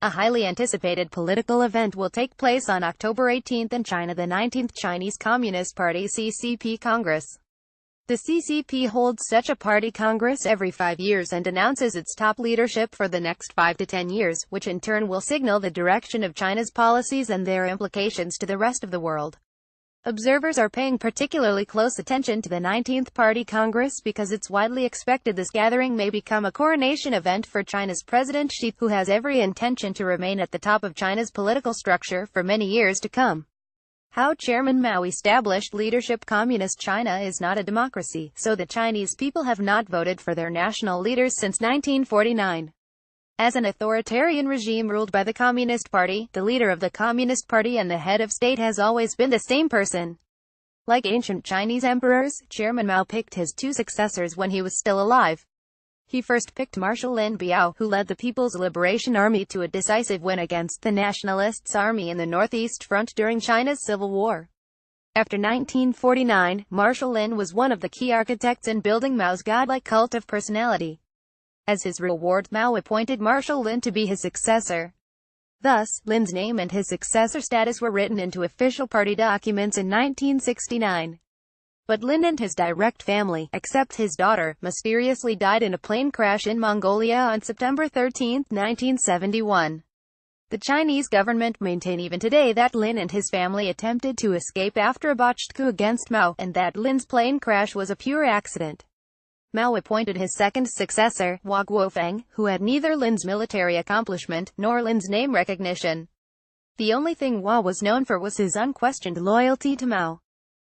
A highly anticipated political event will take place on October 18 in China, the 19th Chinese Communist Party (CCP) Congress. The CCP holds such a party congress every 5 years and announces its top leadership for the next 5 to 10 years, which in turn will signal the direction of China's policies and their implications to the rest of the world. Observers are paying particularly close attention to the 19th Party Congress because it's widely expected this gathering may become a coronation event for China's President Xi, who has every intention to remain at the top of China's political structure for many years to come. How Chairman Mao established leadership. Communist China is not a democracy, so the Chinese people have not voted for their national leaders since 1949. As an authoritarian regime ruled by the Communist Party, the leader of the Communist Party and the head of state has always been the same person. Like ancient Chinese emperors, Chairman Mao picked his two successors when he was still alive. He first picked Marshal Lin Biao, who led the People's Liberation Army to a decisive win against the Nationalists' army in the Northeast Front during China's Civil War. After 1949, Marshal Lin was one of the key architects in building Mao's godlike cult of personality. As his reward, Mao appointed Marshal Lin to be his successor. Thus, Lin's name and his successor status were written into official party documents in 1969. But Lin and his direct family, except his daughter, mysteriously died in a plane crash in Mongolia on September 13, 1971. The Chinese government maintain even today that Lin and his family attempted to escape after a botched coup against Mao, and that Lin's plane crash was a pure accident. Mao appointed his second successor, Hua Guofeng, who had neither Lin's military accomplishment, nor Lin's name recognition. The only thing Hua was known for was his unquestioned loyalty to Mao.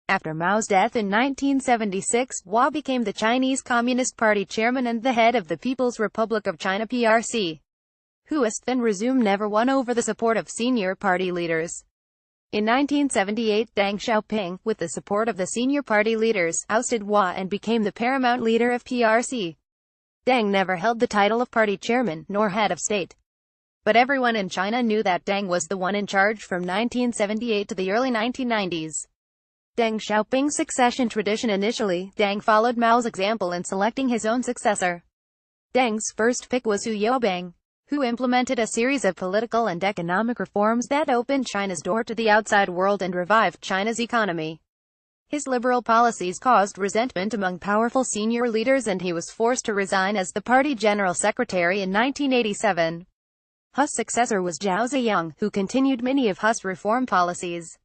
After Mao's death in 1976, Hua became the Chinese Communist Party chairman and the head of the People's Republic of China (PRC). Hua's then resumed never won over the support of senior party leaders. In 1978, Deng Xiaoping, with the support of the senior party leaders, ousted Hua and became the paramount leader of PRC. Deng never held the title of party chairman, nor head of state. But everyone in China knew that Deng was the one in charge from 1978 to the early 1990s. Deng Xiaoping's succession tradition. Initially, Deng followed Mao's example in selecting his own successor. Deng's first pick was Hu Yaobang, who implemented a series of political and economic reforms that opened China's door to the outside world and revived China's economy. His liberal policies caused resentment among powerful senior leaders and he was forced to resign as the party general secretary in 1987. Hu's successor was Zhao Ziyang, who continued many of Hu's reform policies.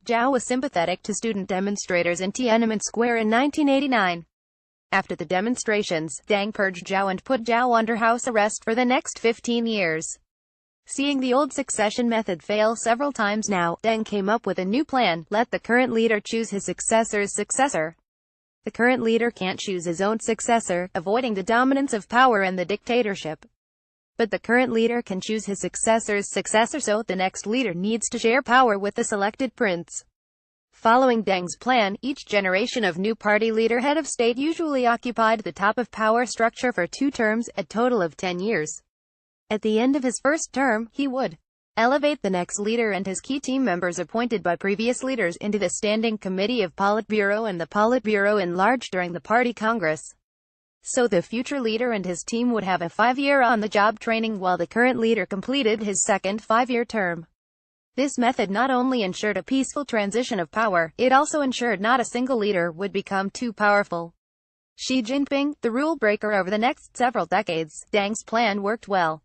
Zhao was sympathetic to student demonstrators in Tiananmen Square in 1989. After the demonstrations, Deng purged Zhao and put Zhao under house arrest for the next 15 years. Seeing the old succession method fail several times now, Deng came up with a new plan: let the current leader choose his successor's successor. The current leader can't choose his own successor, avoiding the dominance of power and the dictatorship. But the current leader can choose his successor's successor, so the next leader needs to share power with the selected prince. Following Deng's plan, each generation of new party leader head of state usually occupied the top of power structure for 2 terms, a total of 10 years. At the end of his first term, he would elevate the next leader and his key team members appointed by previous leaders into the Standing Committee of Politburo and the Politburo enlarged during the party congress. So the future leader and his team would have a 5-year on-the-job training while the current leader completed his second 5-year term. This method not only ensured a peaceful transition of power, it also ensured not a single leader would become too powerful. Xi Jinping, the rule breaker over the next several decades, Deng's plan worked well.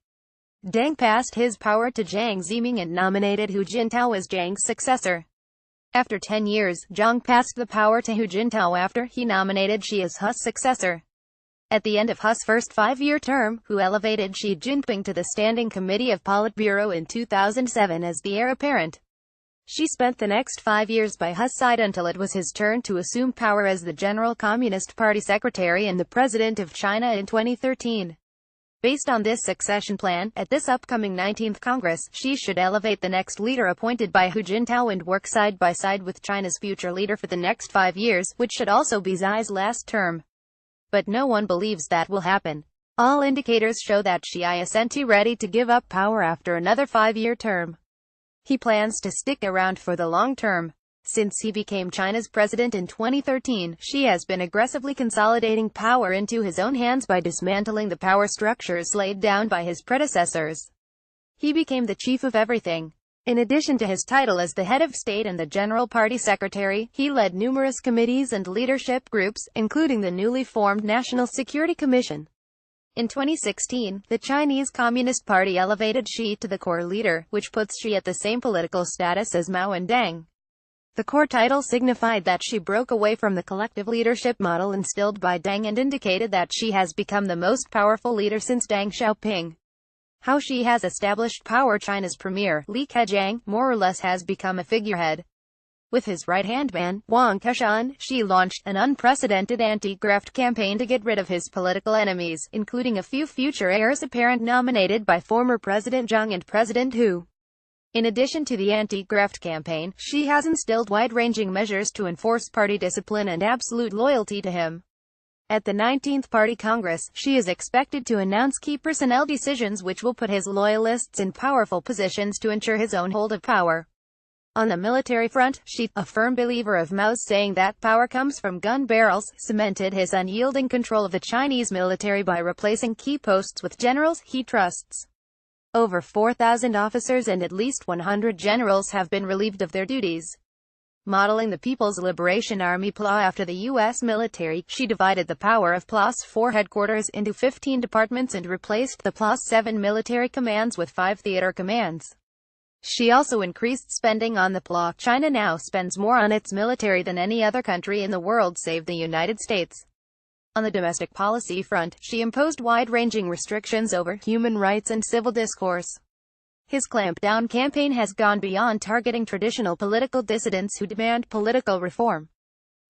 Deng passed his power to Jiang Zemin and nominated Hu Jintao as Jiang's successor. After 10 years, Jiang passed the power to Hu Jintao after he nominated Xi as Hu's successor. At the end of Hu's first 5-year term, Hu elevated Xi Jinping to the Standing Committee of Politburo in 2007 as the heir apparent. Xi spent the next 5 years by Hu's side until it was his turn to assume power as the General Communist Party Secretary and the President of China in 2013. Based on this succession plan, at this upcoming 19th Congress, Xi should elevate the next leader appointed by Hu Jintao and work side by side with China's future leader for the next 5 years, which should also be Xi's last term. But no one believes that will happen. All indicators show that Xi isn't ready to give up power after another 5-year term. He plans to stick around for the long term. Since he became China's president in 2013, Xi has been aggressively consolidating power into his own hands by dismantling the power structures laid down by his predecessors. He became the chief of everything. In addition to his title as the head of state and the General Party Secretary, he led numerous committees and leadership groups, including the newly formed National Security Commission. In 2016, the Chinese Communist Party elevated Xi to the core leader, which puts Xi at the same political status as Mao and Deng. The core title signified that Xi broke away from the collective leadership model instilled by Deng and indicated that Xi has become the most powerful leader since Deng Xiaoping. How Xi has established power. China's premier, Li Keqiang, more or less has become a figurehead. With his right-hand man, Wang Kexan, Xi launched an unprecedented anti-graft campaign to get rid of his political enemies, including a few future heirs apparent nominated by former President Zhang and President Hu. In addition to the anti-graft campaign, Xi has instilled wide-ranging measures to enforce party discipline and absolute loyalty to him. At the 19th Party Congress, Xi is expected to announce key personnel decisions which will put his loyalists in powerful positions to ensure his own hold of power. On the military front, Xi, a firm believer of Mao's saying that power comes from gun barrels, cemented his unyielding control of the Chinese military by replacing key posts with generals he trusts. Over 4,000 officers and at least 100 generals have been relieved of their duties. Modeling the People's Liberation Army PLA after the U.S. military, Xi divided the power of PLA's 4 headquarters into 15 departments and replaced the PLA's 7 military commands with 5 theater commands. Xi also increased spending on the PLA. China now spends more on its military than any other country in the world save the United States. On the domestic policy front, Xi imposed wide-ranging restrictions over human rights and civil discourse. His clampdown campaign has gone beyond targeting traditional political dissidents who demand political reform.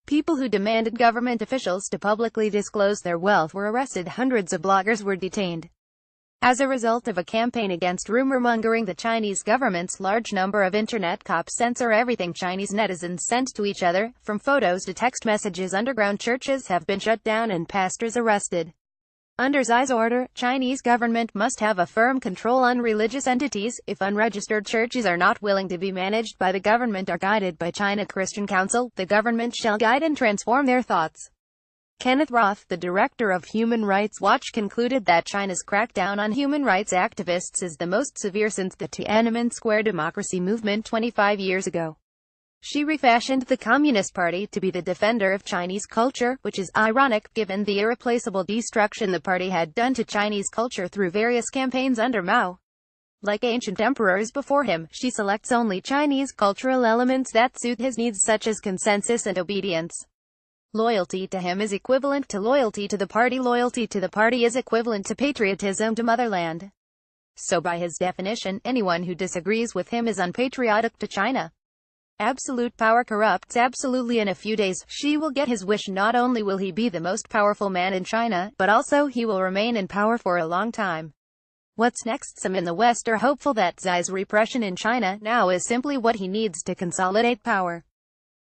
People who demanded government officials to publicly disclose their wealth were arrested. Hundreds of bloggers were detained. As a result of a campaign against rumor-mongering, the Chinese government's large number of internet cops censor everything Chinese netizens send to each other, from photos to text messages. Underground churches have been shut down and pastors arrested. Under Xi's order, Chinese government must have a firm control on religious entities. If unregistered churches are not willing to be managed by the government or guided by China Christian Council, the government shall guide and transform their thoughts. Kenneth Roth, the director of Human Rights Watch, concluded that China's crackdown on human rights activists is the most severe since the Tiananmen Square democracy movement 25 years ago. Xi refashioned the Communist Party to be the defender of Chinese culture, which is ironic, given the irreplaceable destruction the party had done to Chinese culture through various campaigns under Mao. Like ancient emperors before him, Xi selects only Chinese cultural elements that suit his needs, such as consensus and obedience. Loyalty to him is equivalent to loyalty to the party. Loyalty to the party is equivalent to patriotism to motherland. So by his definition, anyone who disagrees with him is unpatriotic to China. Absolute power corrupts absolutely. In a few days, Xi will get his wish. Not only will he be the most powerful man in China, but also he will remain in power for a long time. What's next? Some in the West are hopeful that Xi's repression in China now is simply what he needs to consolidate power.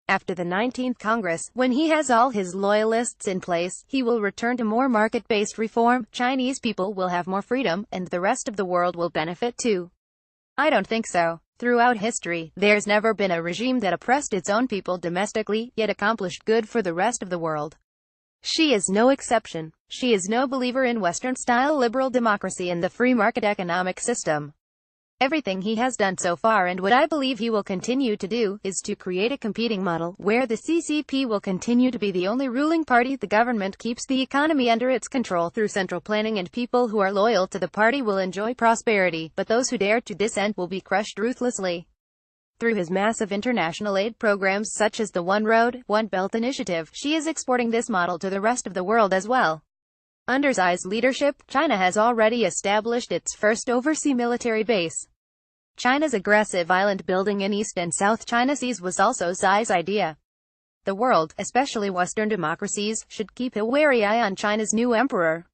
After the 19th Congress, when he has all his loyalists in place, he will return to more market-based reform. Chinese people will have more freedom, and the rest of the world will benefit too. I don't think so. Throughout history, there's never been a regime that oppressed its own people domestically, yet accomplished good for the rest of the world. Xi is no exception. Xi is no believer in Western-style liberal democracy and the free market economic system. Everything he has done so far, and what I believe he will continue to do, is to create a competing model, where the CCP will continue to be the only ruling party. The government keeps the economy under its control through central planning, and people who are loyal to the party will enjoy prosperity, but those who dare to dissent will be crushed ruthlessly. Through his massive international aid programs such as the One Road, One Belt initiative, Xi is exporting this model to the rest of the world as well. Under Xi's leadership, China has already established its first overseas military base. China's aggressive island building in East and South China Seas was also Xi's idea. The world, especially Western democracies, should keep a wary eye on China's new emperor.